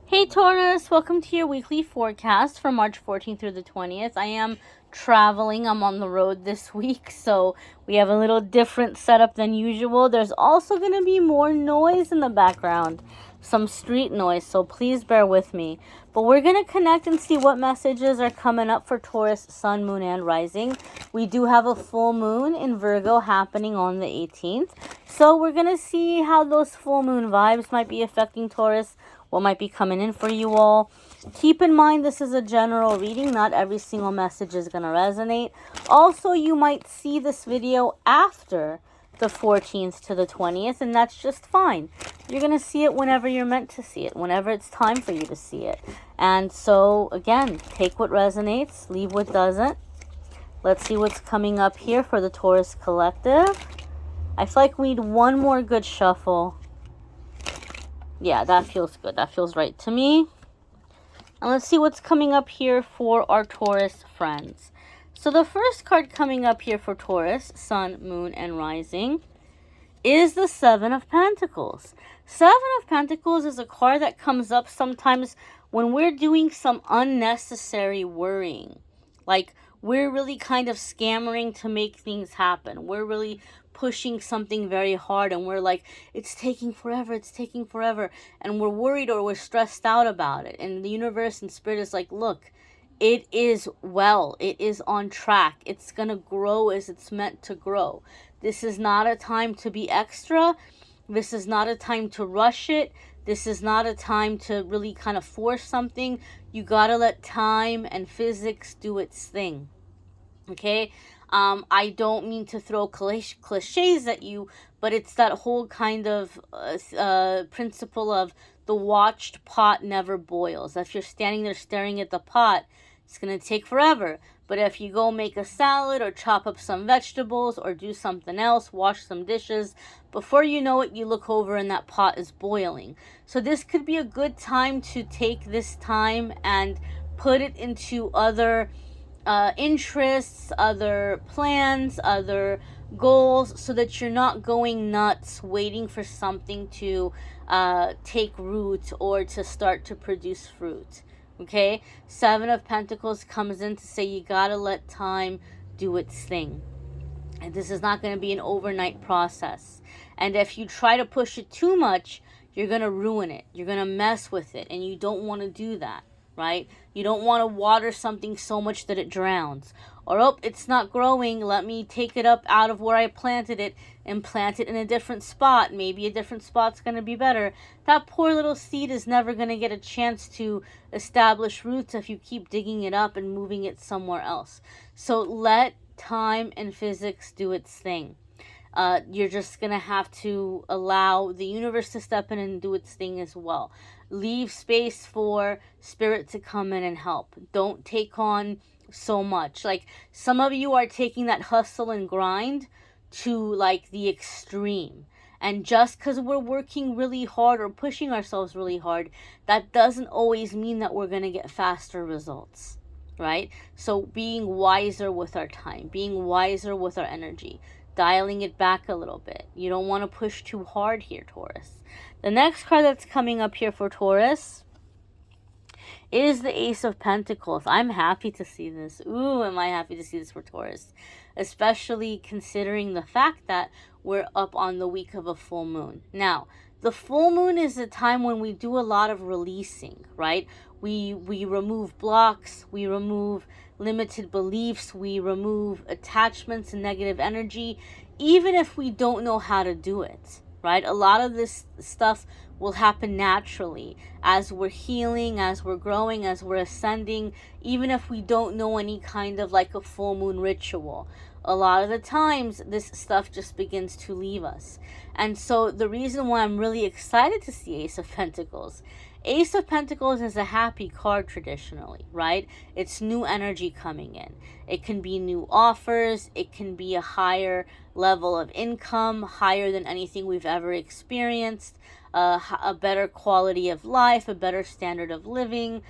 Hey Taurus, welcome to your weekly forecast for March 14th through the 20th. I am traveling, I'm on the road this week, so we have a little different setup than usual. There's also going to be more noise in the background, some street noise, so please bear with me. But we're going to connect and see what messages are coming up for Taurus, Sun, Moon, and Rising. We do have a full moon in Virgo happening on the 18th, so we're going to see how those full moon vibes might be affecting Taurus, what might be coming in for you all. Keep in mind this is a general reading. Not every single message is going to resonate. Also, you might see this video after the 14th to the 20th, and that's just fine. You're going to see it whenever you're meant to see it, whenever it's time for you to see it. And so, again, take what resonates, leave what doesn't. Let's see what's coming up here for the Taurus Collective. I feel like we need one more good shuffle. Yeah, that feels good. That feels right to me. And let's see what's coming up here for our Taurus friends. So the first card coming up here for Taurus, Sun, Moon, and Rising, is the Seven of Pentacles. Seven of Pentacles is a card that comes up sometimes when we're doing some unnecessary worrying. Like, we're really kind of scammering to make things happen. We're really pushing something very hard and we're like, it's taking forever. And we're worried or we're stressed out about it. And the universe and spirit is like, look, it is well. It is on track. It's going to grow as it's meant to grow. This is not a time to be extra. This is not a time to rush it. This is not a time to really kind of force something. You got to let time and physics do its thing. Okay? I don't mean to throw cliches at you, but it's that whole kind of principle of the watched pot never boils. If you're standing there staring at the pot, it's going to take forever. But if you go make a salad or chop up some vegetables or do something else, wash some dishes, before you know it, you look over and that pot is boiling. So this could be a good time to take this time and put it into other interests, other plans, other goals, so that you're not going nuts waiting for something to take root or to start to produce fruit. Okay? Seven of Pentacles comes in to say you gotta let time do its thing. And this is not going to be an overnight process. And if you try to push it too much, you're going to ruin it. You're going to mess with it. And you don't want to do that, right? You don't want to water something so much that it drowns. Or, oh, it's not growing. Let me take it up out of where I planted it and plant it in a different spot. Maybe a different spot's going to be better. That poor little seed is never going to get a chance to establish roots if you keep digging it up and moving it somewhere else. So let time and physics do its thing. You're just going to have to allow the universe to step in and do its thing as well. Leave space for spirit to come in and help. Don't take on so much. Like, some of you are taking that hustle and grind to like the extreme. And just because we're working really hard or pushing ourselves really hard, that doesn't always mean that we're going to get faster results. Right? So being wiser with our time, being wiser with our energy, dialing it back a little bit. You don't want to push too hard here, Taurus. The next card that's coming up here for Taurus is the Ace of Pentacles. I'm happy to see this. Ooh, am I happy to see this for Taurus. Especially considering the fact that we're up on the week of a full moon. Now, the full moon is a time when we do a lot of releasing, right? We remove blocks, we remove limited beliefs, we remove attachments and negative energy, even if we don't know how to do it, right? A lot of this stuff will happen naturally as we're healing, as we're growing, as we're ascending, even if we don't know any kind of like a full moon ritual. A lot of the times this stuff just begins to leave us. And so the reason why I'm really excited to see Ace of Pentacles, Ace of Pentacles is a happy card traditionally, right? It's new energy coming in. It can be new offers. It can be a higher level of income, higher than anything we've ever experienced, a better quality of life, a better standard of living,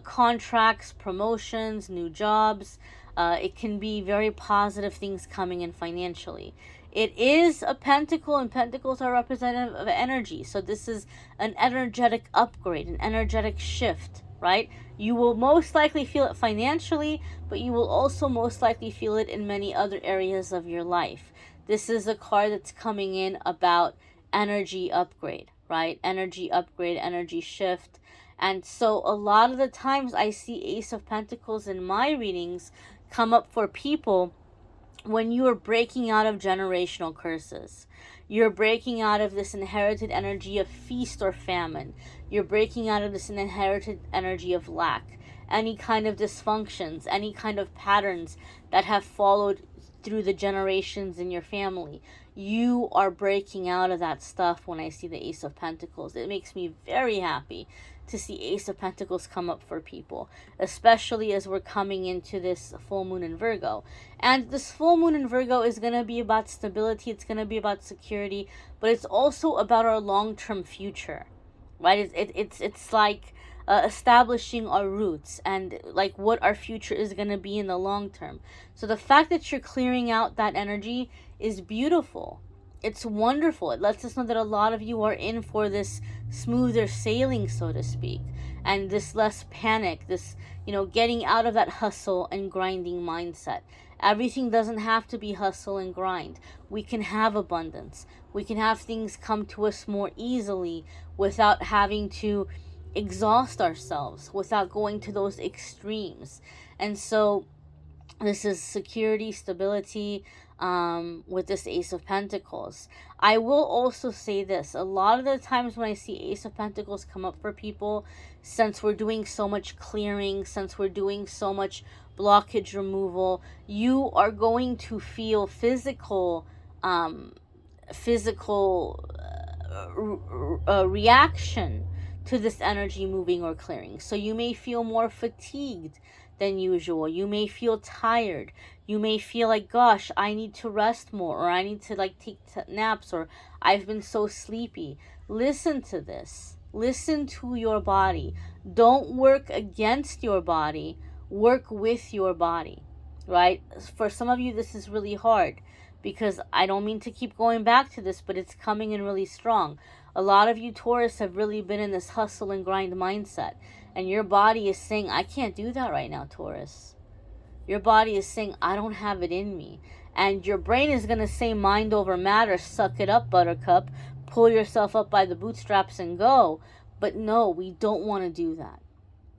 contracts, promotions, new jobs. It can be very positive things coming in financially. It is a pentacle, and pentacles are representative of energy. So this is an energetic upgrade, an energetic shift, right? You will most likely feel it financially, but you will also most likely feel it in many other areas of your life. This is a card that's coming in about energy upgrade, right? Energy upgrade, energy shift. And so a lot of the times I see Ace of Pentacles in my readings come up for people when you are breaking out of generational curses. You're breaking out of this inherited energy of feast or famine. You're breaking out of this inherited energy of lack. Any kind of dysfunctions, any kind of patterns that have followed through the generations in your family. You are breaking out of that stuff when I see the Ace of Pentacles. It makes me very happy to see Ace of Pentacles come up for people, especially as we're coming into this full moon in Virgo. And this full moon in Virgo is going to be about stability, it's going to be about security, but it's also about our long-term future, right? It's like establishing our roots and like what our future is going to be in the long term. So the fact that you're clearing out that energy is beautiful. It's wonderful. It lets us know that a lot of you are in for this smoother sailing, so to speak, and this less panic, this, getting out of that hustle and grinding mindset. Everything doesn't have to be hustle and grind. We can have abundance. We can have things come to us more easily without having to exhaust ourselves, without going to those extremes. And so this is security, stability, with this Ace of Pentacles. I will also say this. A lot of the times when I see Ace of Pentacles come up for people, since we're doing so much clearing, since we're doing so much blockage removal, you are going to feel physical reaction to this energy moving or clearing. So you may feel more fatigued than usual. You may feel tired. You may feel like, gosh, I need to rest more, or I need to take naps, or I've been so sleepy. Listen to this. Listen to your body. Don't work against your body. Work with your body, right? For some of you, this is really hard, because I don't mean to keep going back to this, but it's coming in really strong. A lot of you Taurus have really been in this hustle and grind mindset, and your body is saying, I can't do that right now, Taurus. Your body is saying, I don't have it in me. And your brain is going to say, mind over matter, suck it up, buttercup, pull yourself up by the bootstraps and go. But no, we don't want to do that,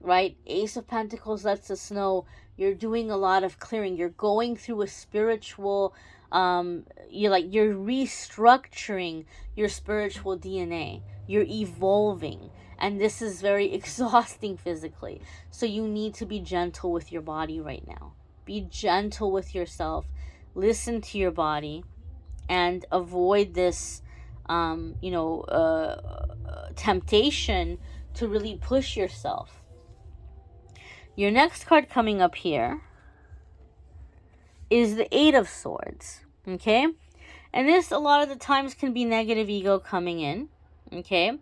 right? Ace of Pentacles lets us know you're doing a lot of clearing. You're going through a spiritual, you're restructuring your spiritual DNA. You're evolving. And this is very exhausting physically. So you need to be gentle with your body right now. Be gentle with yourself. Listen to your body. And avoid this, temptation to really push yourself. Your next card coming up here is the Eight of Swords. Okay? And this, a lot of the times, can be negative ego coming in. Okay?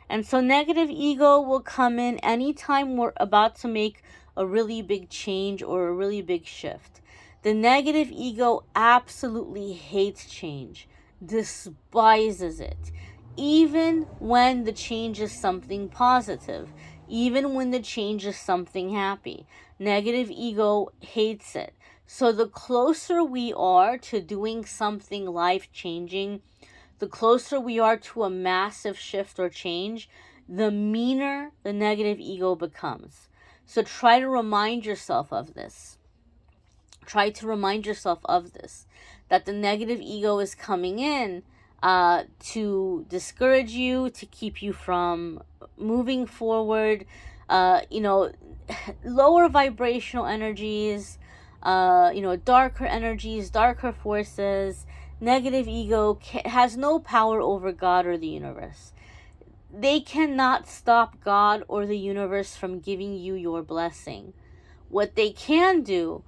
And so negative ego will come in anytime we're about to make a really big change or a really big shift. The negative ego absolutely hates change, despises it, even when the change is something positive, even when the change is something happy. Negative ego hates it. So the closer we are to doing something life-changing, the closer we are to a massive shift or change, the meaner the negative ego becomes. So try to remind yourself of this. Try to remind yourself of this, that the negative ego is coming in to discourage you, to keep you from moving forward, lower vibrational energies, darker energies, darker forces. Negative ego has no power over God or the universe. They cannot stop God or the universe from giving you your blessing. What they can do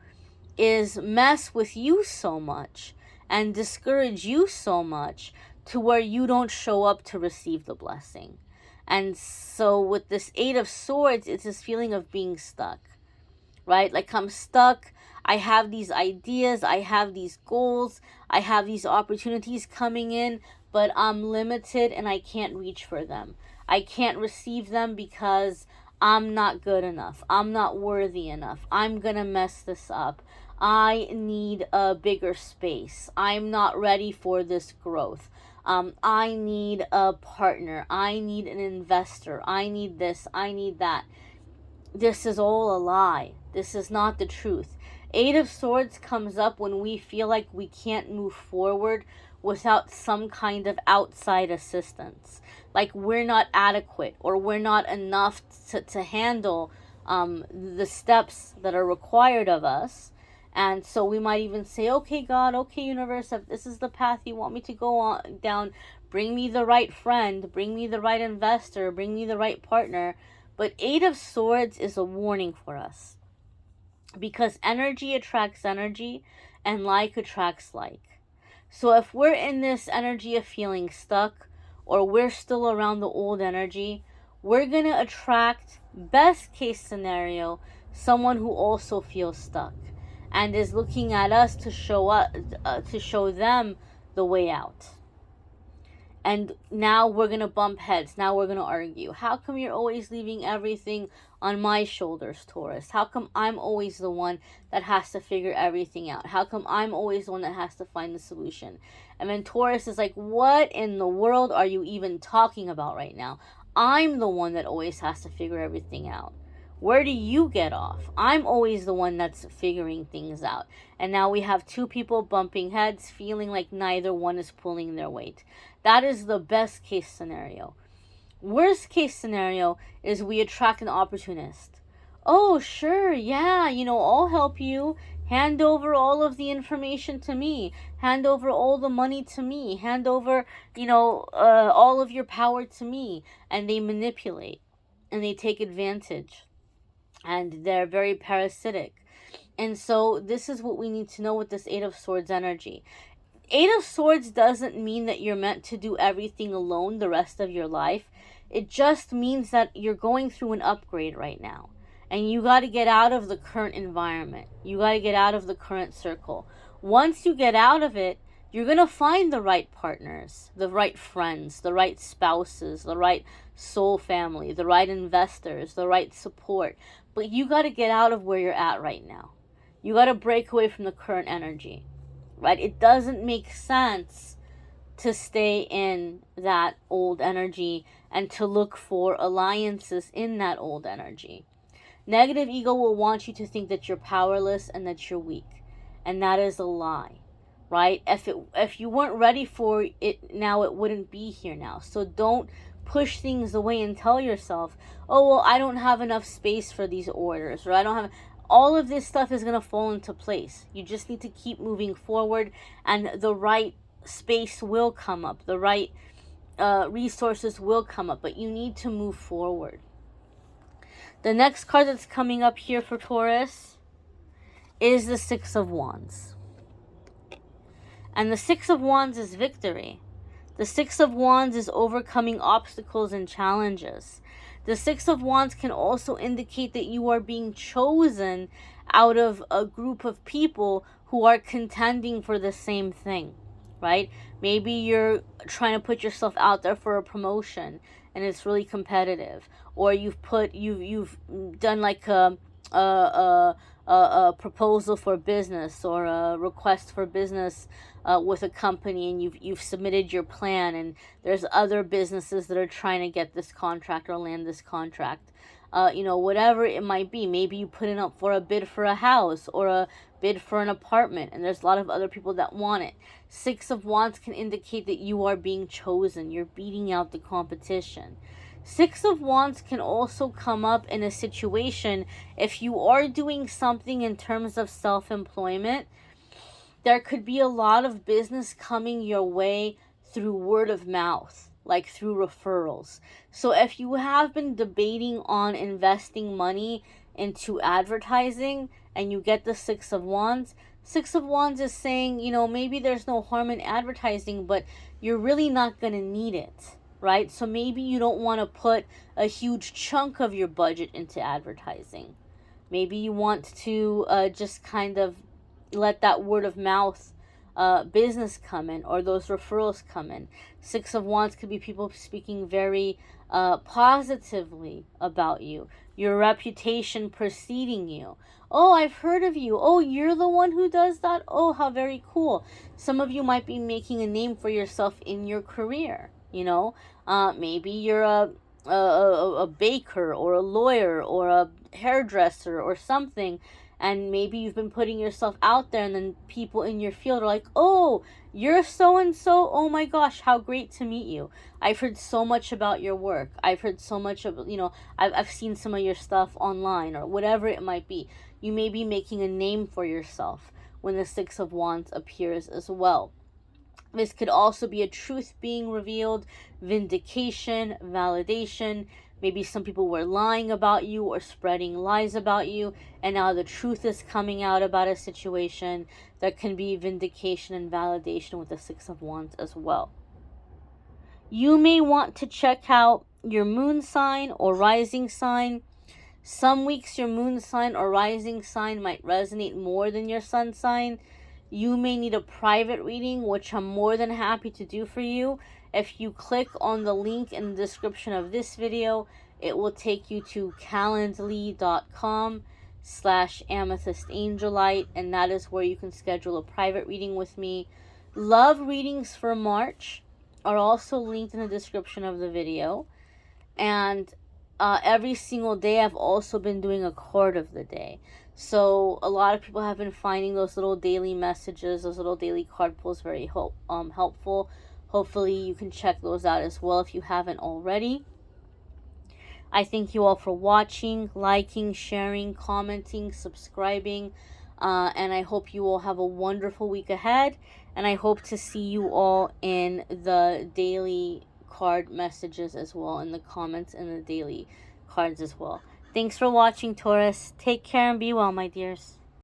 is mess with you so much and discourage you so much to where you don't show up to receive the blessing. And so with this Eight of Swords, it's this feeling of being stuck, right? Like, I'm stuck. I have these ideas, I have these goals, I have these opportunities coming in, but I'm limited and I can't reach for them. I can't receive them because I'm not good enough. I'm not worthy enough. I'm gonna mess this up. I need a bigger space. I'm not ready for this growth. I need a partner. I need an investor. I need this. I need that. This is all a lie. This is not the truth. Eight of Swords comes up when we feel like we can't move forward without some kind of outside assistance. Like we're not adequate or we're not enough to handle the steps that are required of us. And so we might even say, okay, God, okay, universe, if this is the path you want me to go on down, bring me the right friend, bring me the right investor, bring me the right partner. But Eight of Swords is a warning for us, because energy attracts energy and like attracts like. So if we're in this energy of feeling stuck, or we're still around the old energy, we're going to attract, best case scenario, someone who also feels stuck and is looking at us to show them the way out. And now we're going to bump heads. Now we're going to argue. How come you're always leaving everything on my shoulders, Taurus? How come I'm always the one that has to figure everything out? How come I'm always the one that has to find the solution? And then Taurus is like, what in the world are you even talking about right now? I'm the one that always has to figure everything out. Where do you get off? I'm always the one that's figuring things out. And now we have two people bumping heads, feeling like neither one is pulling their weight. That is the best case scenario. Worst case scenario is we attract an opportunist. Oh, sure, yeah, I'll help you. Hand over all of the information to me. Hand over all the money to me. Hand over, all of your power to me. And they manipulate. And they take advantage. And they're very parasitic. And so this is what we need to know with this Eight of Swords energy. Eight of Swords doesn't mean that you're meant to do everything alone the rest of your life. It just means that you're going through an upgrade right now. And you got to get out of the current environment. You got to get out of the current circle. Once you get out of it, you're going to find the right partners, the right friends, the right spouses, the right soul family, the right investors, the right support. But you got to get out of where you're at right now. You got to break away from the current energy, right? It doesn't make sense to stay in that old energy and to look for alliances in that old energy. Negative ego will want you to think that you're powerless and that you're weak. And that is a lie, right? If you weren't ready for it now, it wouldn't be here now. So don't push things away and tell yourself, oh, well, I don't have enough space for these orders, or I don't have... All of this stuff is going to fall into place. You just need to keep moving forward, and the right space will come up. The right resources will come up, but you need to move forward. The next card that's coming up here for Taurus is the Six of Wands. And the Six of Wands is victory. The Six of Wands is overcoming obstacles and challenges. The Six of Wands can also indicate that you are being chosen out of a group of people who are contending for the same thing, right? Maybe you're trying to put yourself out there for a promotion and it's really competitive, or you've done like a proposal for business or a request for business with a company, and you've submitted your plan, and there's other businesses that are trying to get this contract or land this contract. Whatever it might be. Maybe you put in up for a bid for a house or a bid for an apartment, and there's a lot of other people that want it. Six of Wands can indicate that you are being chosen. You're beating out the competition. Six of Wands can also come up in a situation if you are doing something in terms of self-employment. There could be a lot of business coming your way through word of mouth, like through referrals. So if you have been debating on investing money into advertising and you get the Six of Wands is saying, maybe there's no harm in advertising, but you're really not going to need it, right? So maybe you don't want to put a huge chunk of your budget into advertising. Maybe you want to just kind of let that word of mouth business come in, or those referrals come in. Six of Wands could be people speaking very positively about you, your reputation preceding you. Oh, I've heard of you. Oh, you're the one who does that? Oh, how very cool. Some of you might be making a name for yourself in your career. Maybe you're a baker or a lawyer or a hairdresser or something, and maybe you've been putting yourself out there, and then people in your field are like, oh, you're so and so, oh my gosh, how great to meet you. I've heard so much about your work. I've heard so much of, I've seen some of your stuff online, or whatever it might be. You may be making a name for yourself when the Six of Wands appears as well. This could also be a truth being revealed, vindication, validation. Maybe some people were lying about you or spreading lies about you, and now the truth is coming out about a situation. There can be vindication and validation with the Six of Wands as well. You may want to check out your moon sign or rising sign. Some weeks your moon sign or rising sign might resonate more than your sun sign. You may need a private reading, which I'm more than happy to do for you. If you click on the link in the description of this video, it will take you to calendly.com/amethystangelite, and that is where you can schedule a private reading with me. Love readings for March are also linked in the description of the video. And every single day I've also been doing a card of the day. So a lot of people have been finding those little daily messages, those little daily card pulls very helpful. Hopefully you can check those out as well if you haven't already. I thank you all for watching, liking, sharing, commenting, subscribing. And I hope you all have a wonderful week ahead. And I hope to see you all in the daily card messages as well, in the comments and the daily cards as well. Thanks for watching, Taurus. Take care and be well, my dears.